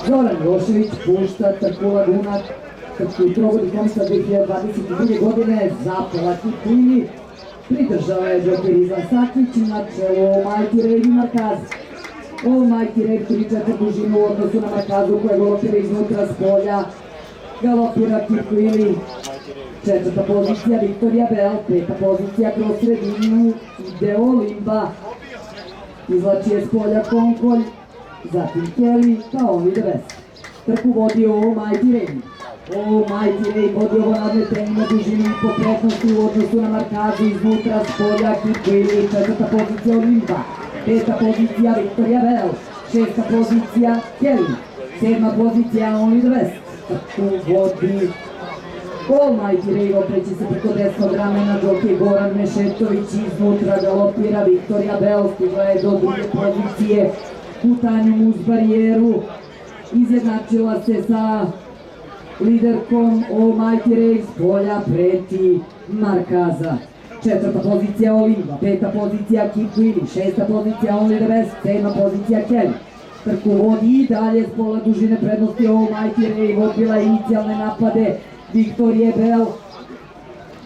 Zoran Jošević pušta trku Laguna, trku Trogodi Komista 2022. godine za pola Kiklini. Pridržava je džoker Izvan Sakić na čelu Almighty Rave i Markaza. Almighty Rave priča dužinu u odnosu na Markazu koja galopira iznutra s polja. Galopira Kiklini. Četvrta pozicija Viktorija Bell, peta pozicija kroz sredinu Ideo Limba. Izlači je s polja Konkolj, zatim Kelly, pa on ide bez. Trku vodi Almighty Rave. Almighty Rave vodi ovo nadmetenje na dužinu i popretnosti u odnosu na Markazu iznutra s polja Kiklini. Četvrta pozicija Limba, peta pozicija Viktorija Bell, šesta pozicija Kelly, sedma pozicija on ide bez. Trku vodi Almighty Rave, okreće se preko desnog ramena džokej Goran Mešetović, iznutra galopira Viktorija Bell, stigla je do druge pozicije putanjom uz barijeru, izjednačila se sa liderkom Almighty Rave, s polja preti Markaza. Četvrta pozicija Olimba, peta pozicija Kiklini, šesta pozicija Only the Best, sedma pozicija Kelly. Trku vodi i dalje s pola dužine prednosti Almighty Rave, odbila inicijalne napade Viktorije Bell,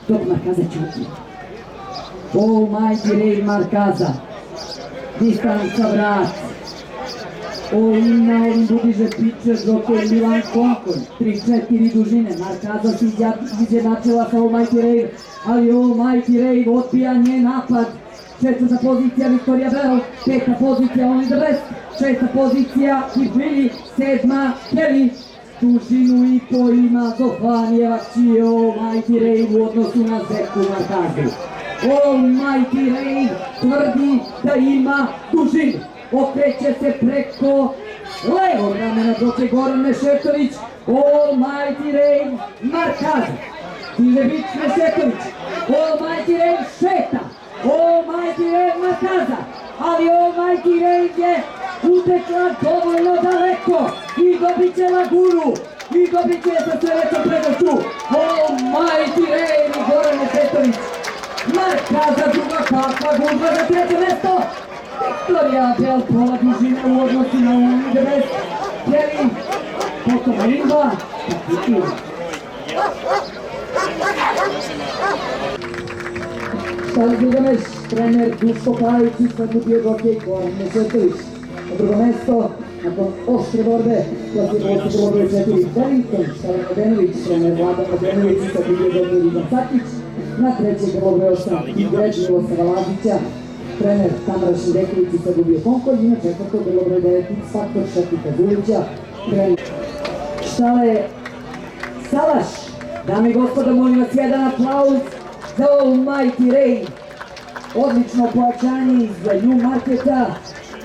dok Markaza čuti. Almighty Rave Markaza, distanca vrat. Na ovim budiže piče dok je Milan Konkolj, 3-4 dužine. Markaza se izjednačila sa Almighty Rave, ali Almighty Rave odbija njen napad. Četvrta pozicija Viktorija Bell, peta pozicija Only the Best, šesta pozicija Kiklini, sedma Kelly. Dužinu i po ima Zofanijeva čije Almighty Rave u odnosu na Zeku Markazu. Almighty Rave tvrdi da ima dužinu. Okreće se preko levog ramena dok je Goran Mešetović. Almighty Rave Markaza. Dilević Mešetović. Almighty Rave šeta. Almighty Rave Markaza. Ali Almighty Rave je utekla dovoljno daleko i dobit će Lagunu i dobit će sa sve većom prednošću. Almighty Rave i Goran Mešetović. Markaza druga, kakva gužva za treće mesto. Viktorija Bell pola dužine u odnosu na Only the Best, Kelly, potom Limba, pa Kiklina. Štali Gilgameš, trener Duško Pajić i sad mu bio džokej Goran Mešetović. Na drugo mesto, nakon oštre borbe, klasifikuje se broj 4 Wellington, Štali Mladenović, trener Vladan Mladenović i sad mu bio džokej Izvan Sakić. Na trećeg broj 8 Igređ Milosava Lazića, trener Tamara Šireković i sad ubio Konkolj, i na četvrtog bilo broj 9 X-Faktor Šetika Zulića, trener Štale Salaš. Dame i gospodo, molim vas jedan aplauz za Almighty Rave. Odlično pojačanje iz New Marketa,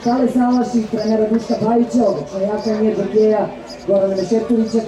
Štale Salaš i trenera Duška Pajića, odlično jakanje džokeja Gorana Mešetovića